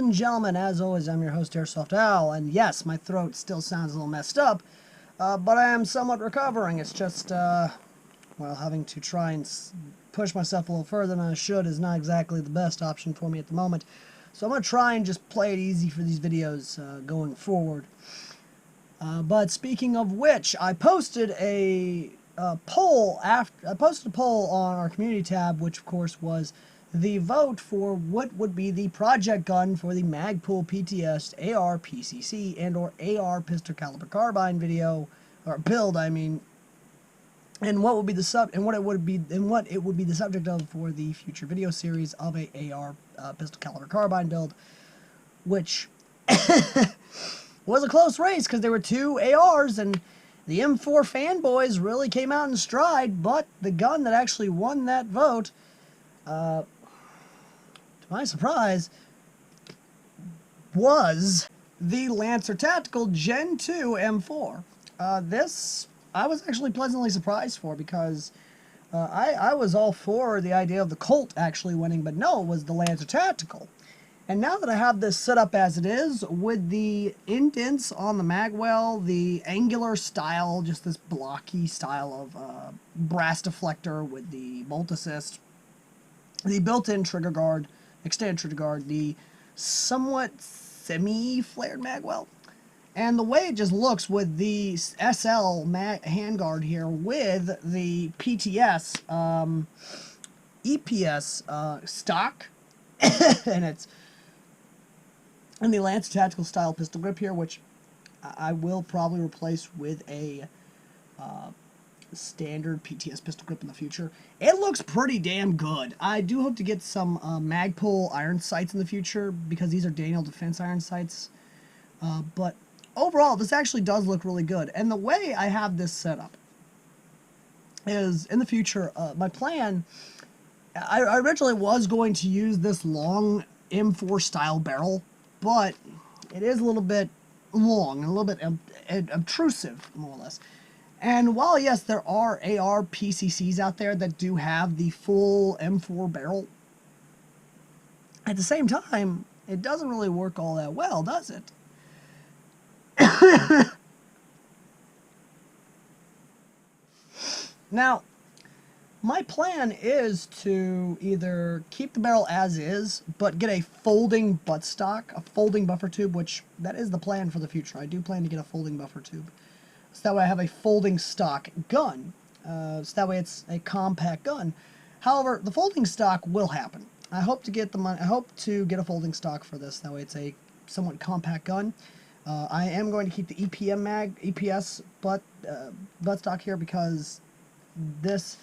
and gentlemen, as always, I'm your host, Airsoft Al, and yes, my throat still sounds a little messed up, but I am somewhat recovering. It's just, well, having to try and push myself a little further than I should is not exactly the best option for me at the moment. So I'm going to try and just play it easy for these videos going forward. But speaking of which, I posted a poll on our community tab, which of course was the vote for what would be the project gun for the Magpul-PTS ARPCC and/or AR pistol caliber carbine video or build, I mean, and what would be the what it would be the subject of for the future video series of a AR pistol caliber carbine build, which was a close race because there were two ARs and the M4 fanboys really came out in stride, but the gun that actually won that vote, to my surprise, was the Lancer Tactical Gen 2 M4. This I was actually pleasantly surprised for because I was all for the idea of the Colt actually winning, but no, it was the Lancer Tactical. And now that I have this set up as it is, with the indents on the magwell, the angular style, just this blocky style of brass deflector with the bolt assist, the built-in trigger guard, extended trigger guard, the somewhat semi-flared magwell, and the way it just looks with the SL handguard here with the PTS EPS stock, and the Lancer Tactical style pistol grip here, which I will probably replace with a standard PTS pistol grip in the future. It looks pretty damn good. I do hope to get some Magpul iron sights in the future because these are Daniel Defense iron sights. But overall, this actually does look really good. And the way I have this set up is, in the future, my plan, I originally was going to use this long M4 style barrel, but it is a little bit long, a little bit obtrusive, more or less. And while, yes, there are ARPCCs out there that do have the full M4 barrel, at the same time, it doesn't really work all that well, does it? Now, my plan is to either keep the barrel as is, but get a folding buttstock, a folding buffer tube, which that is the plan for the future. I do plan to get a folding buffer tube. So that way I have a folding stock gun. So that way it's a compact gun. However, the folding stock will happen. I hope to get a folding stock for this. That way it's a somewhat compact gun. I am going to keep the EPS buttstock here because this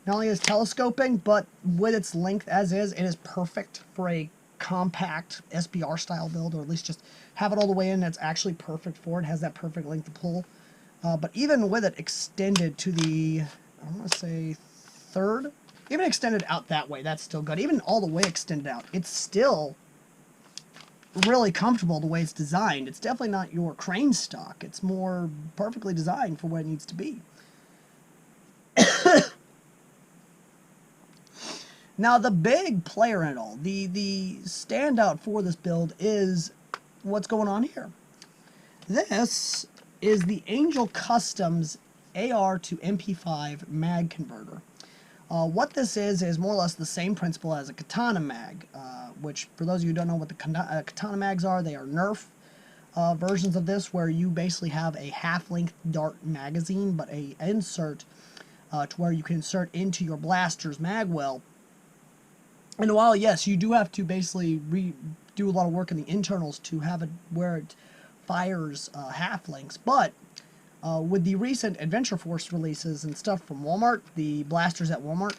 not only is telescoping, but with its length as is, it is perfect for a compact SBR style build, or at least just have it all the way in. It's actually perfect for it. It has that perfect length to pull. But even with it extended to the, I want to say third, even extended out that way, that's still good. Even all the way extended out, it's still really comfortable the way it's designed. It's definitely not your crane stock. It's more perfectly designed for what it needs to be. Now, the big player in it all, the standout for this build is what's going on here. This is the Angel Customs AR to MP5 mag converter. What this is more or less the same principle as a Katana mag, which, for those of you who don't know what the Katana mags are, they are Nerf versions of this, where you basically have a half-length dart magazine, but a insert to where you can insert into your blaster's magwell. And while, yes, you do have to basically do a lot of work in the internals to have it where it fires half-lengths, but with the recent Adventure Force releases and stuff from Walmart, the blasters at Walmart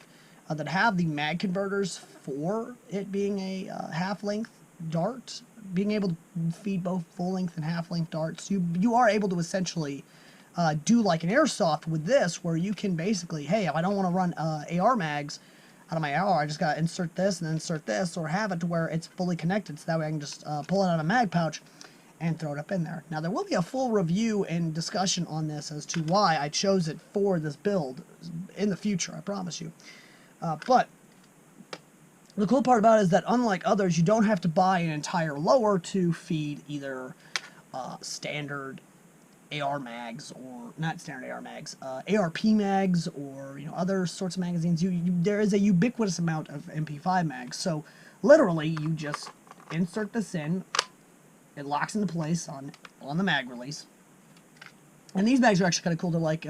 that have the mag converters for it being a half-length dart, being able to feed both full-length and half-length darts, you are able to essentially do like an airsoft with this, where you can basically, hey, if I don't want to run AR mags out of my AR, I just got to insert this and then insert this, or have it to where it's fully connected, so that way I can just pull it out of a mag pouch and throw it up in there. Now, there will be a full review and discussion on this as to why I chose it for this build in the future, I promise you. But The cool part about it is that unlike others, you don't have to buy an entire lower to feed either standard AR mags, or not standard AR mags, ARP mags, or other sorts of magazines. There is a ubiquitous amount of MP5 mags, so literally you just insert this in, it locks into place on the mag release. And these bags are actually kind of cool. They're like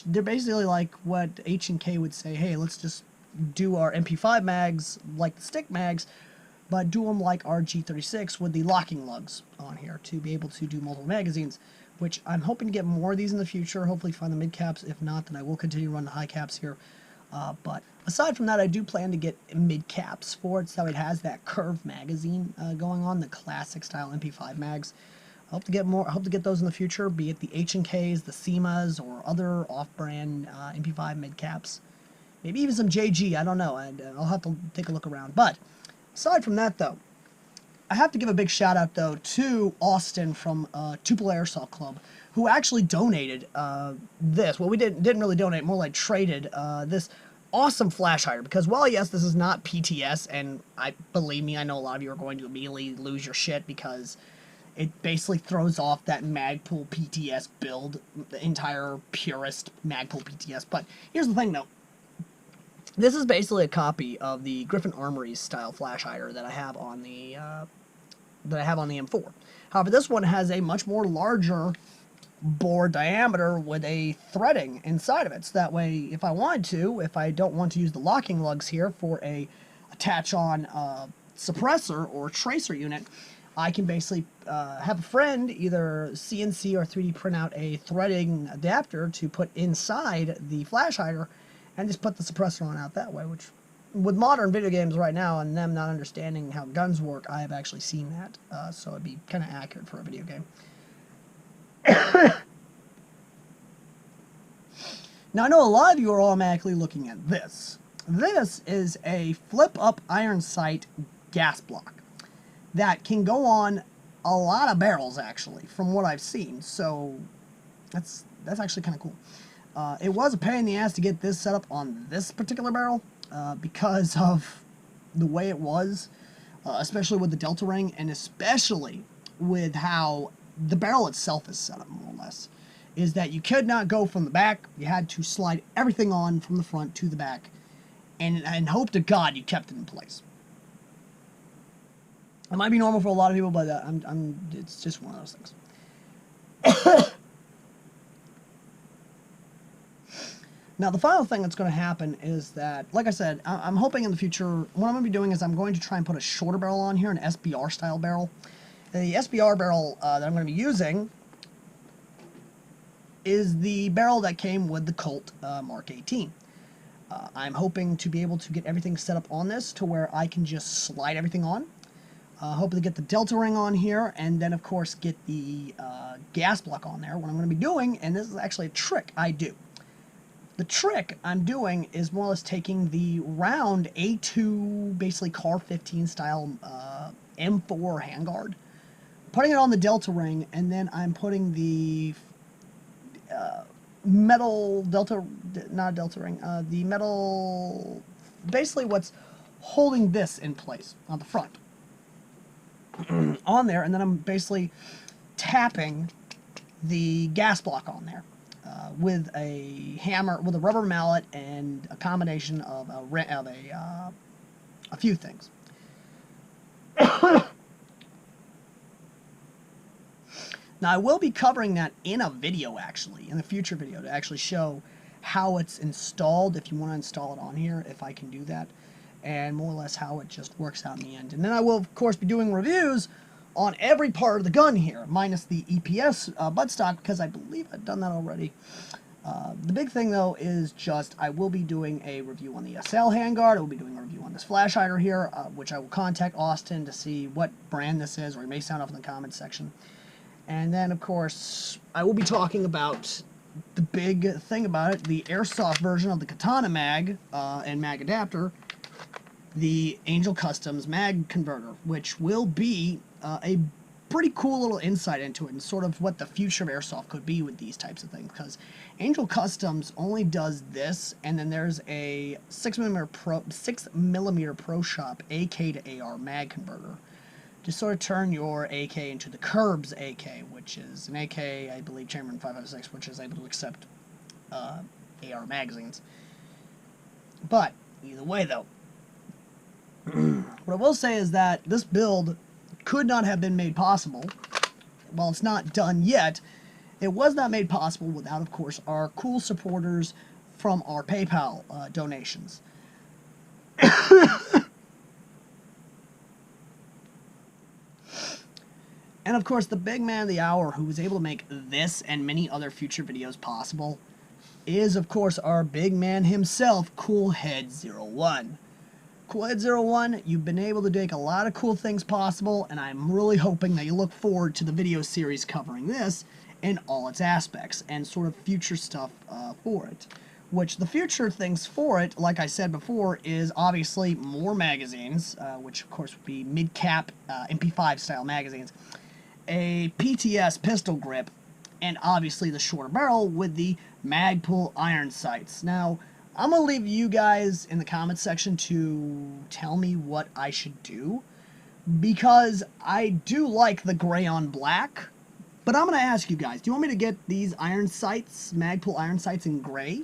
they're basically like what H&K would say, hey, let's just do our MP5 mags like the stick mags, but do them like our G36 with the locking lugs on here to be able to do multiple magazines, which I'm hoping to get more of these in the future, hopefully find the mid caps. If not, then I will continue to run the high caps here. But aside from that, I do plan to get mid caps for it, so it has that curved magazine going on, the classic style MP5 mags. I hope to get more. I hope to get those in the future, be it the H&Ks, the SEMAs, or other off-brand MP5 mid caps. Maybe even some JG. I don't know. I'll have to take a look around. But aside from that, though, I have to give a big shout out though to Austin from Tupelo Airsoft Club, who actually donated this. Well, we didn't really donate, more like traded this awesome flash hider, because while yes, this is not PTS, and believe me, I know a lot of you are going to immediately lose your shit because it basically throws off that Magpul-PTS build, the entire purist Magpul-PTS. But here's the thing though. This is basically a copy of the Griffin Armory's style flash hider that I have on the M4. However, this one has a much more larger bore diameter with a threading inside of it. So that way, if I wanted to, if I don't want to use the locking lugs here for a attach-on suppressor or tracer unit, I can basically have a friend either CNC or 3D print out a threading adapter to put inside the flash hider and just put the suppressor on out that way, which with modern video games right now and them not understanding how guns work, I have actually seen that, so it'd be kind of accurate for a video game. Now, I know a lot of you are automatically looking at this. This is a flip-up iron sight gas block that can go on a lot of barrels, actually, from what I've seen, so that's actually kind of cool. It was a pain in the ass to get this set up on this particular barrel because of the way it was, especially with the delta ring, and especially with how the barrel itself is set up, more or less, is that you could not go from the back. You had to slide everything on from the front to the back, and hope to God you kept it in place. It might be normal for a lot of people, but it's just one of those things. Now, the final thing that's going to happen is that, like I said, I'm hoping in the future, what I'm going to be doing is I'm going to try and put a shorter barrel on here, an SBR-style barrel. The SBR barrel that I'm going to be using is the barrel that came with the Colt Mark 18. I'm hoping to be able to get everything set up on this to where I can just slide everything on. Hoping to get the delta ring on here, and then, of course, get the gas block on there. What I'm going to be doing, and this is actually a trick I do. The trick I'm doing is more or less taking the round A2, basically Car 15 style M4 handguard, putting it on the delta ring, and then I'm putting the metal delta, not delta ring, the metal, basically what's holding this in place on the front on there, and then I'm basically tapping the gas block on there. With a hammer, with a rubber mallet, and a combination of a few things. Now, I will be covering that in a video, actually, in a future video, to actually show how it's installed, if you want to install it on here, if I can do that, and more or less how it just works out in the end. And then I will, of course, be doing reviews on every part of the gun here, minus the EPS buttstock, because I believe I've done that already. The big thing, though, is just I will be doing a review on the SL handguard. I will be doing a review on this flash hider here, which I will contact Austin to see what brand this is, or he may sound off in the comments section. And then, of course, I will be talking about the big thing about it, the airsoft version of the Katana mag and mag adapter, the Angel Customs mag converter, which will be a pretty cool little insight into it and sort of what the future of airsoft could be with these types of things, because Angel Customs only does this, and then there's a 6mm Pro Shop AK to AR mag converter to sort of turn your AK into the Curbs AK, which is an AK, I believe, Chamberlain 5.56, which is able to accept AR magazines. But either way, though, what I will say is that this build could not have been made possible. While it's not done yet, it was not made possible without, of course, our cool supporters from our PayPal donations. And of course, the big man of the hour who was able to make this and many other future videos possible is, of course, our big man himself, Coolhead01. Coolhead01, you've been able to make a lot of cool things possible, and I'm really hoping that you look forward to the video series covering this in all its aspects and sort of future stuff for it. Which the future things for it, like I said before, is obviously more magazines, which of course would be mid-cap MP5 style magazines, a PTS pistol grip, and obviously the shorter barrel with the Magpul iron sights. Now, I'm going to leave you guys in the comments section to tell me what I should do, because I do like the gray on black, but I'm going to ask you guys, do you want me to get these iron sights, Magpul iron sights in gray?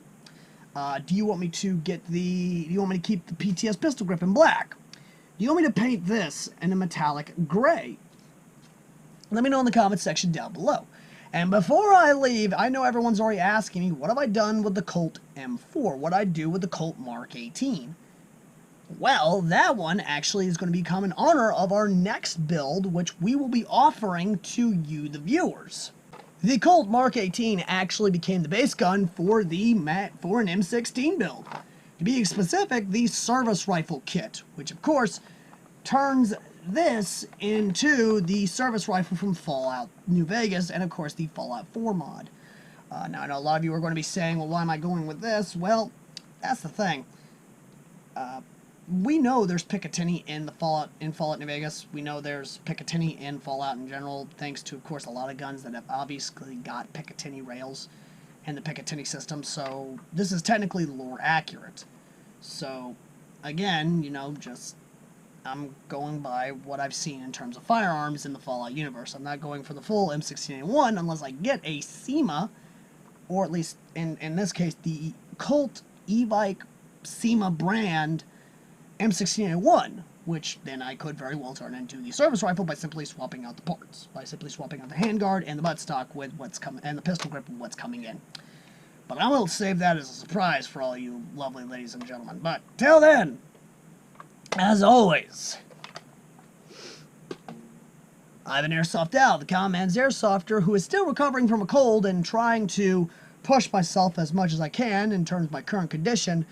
Do you want me to keep the PTS pistol grip in black? Do you want me to paint this in a metallic gray? Let me know in the comments section down below. And before I leave, I know everyone's already asking me, what have I done with the Colt M4? What I do with the Colt Mark 18? Well, that one actually is going to become in honor of our next build, which we will be offering to you, the viewers. The Colt Mark 18 actually became the base gun for an M16 build. To be specific, the service rifle kit, which of course turns this into the service rifle from Fallout New Vegas, and of course the Fallout 4 mod. Now I know a lot of you are going to be saying, well, why am I going with this? Well, that's the thing. We know there's Picatinny in Fallout New Vegas. We know there's Picatinny in Fallout in general, thanks to, of course, a lot of guns that have obviously got Picatinny rails and the Picatinny system, so this is technically lore accurate. So, again, you know, I'm going by what I've seen in terms of firearms in the Fallout universe. I'm not going for the full M16A1 unless I get a SEMA, or at least, in this case, the Colt E-Bike SEMA brand M16A1, which then I could very well turn into the service rifle by simply swapping out the parts, by simply swapping out the handguard and the buttstock with what's coming, and the pistol grip with what's coming in. But I'm going to save that as a surprise for all you lovely ladies and gentlemen. But till then, as always, I've been Airsoft Al, the common man's airsofter, who is still recovering from a cold and trying to push myself as much as I can in terms of my current condition.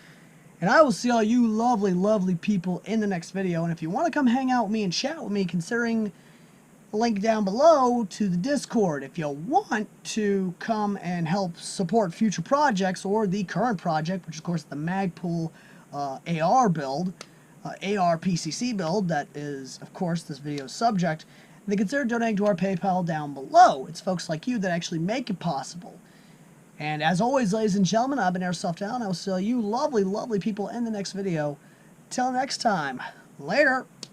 And I will see all you lovely, lovely people in the next video. And if you want to come hang out with me and chat with me, considering the link down below to the Discord. If you want to come and help support future projects or the current project, which of course is the Magpul AR build, ARPCC build, that is, of course, this video's subject, then consider donating to our PayPal down below. It's folks like you that actually make it possible. And as always, ladies and gentlemen, I've been Airsoft Al, and I will see you lovely, lovely people in the next video. Till next time, later.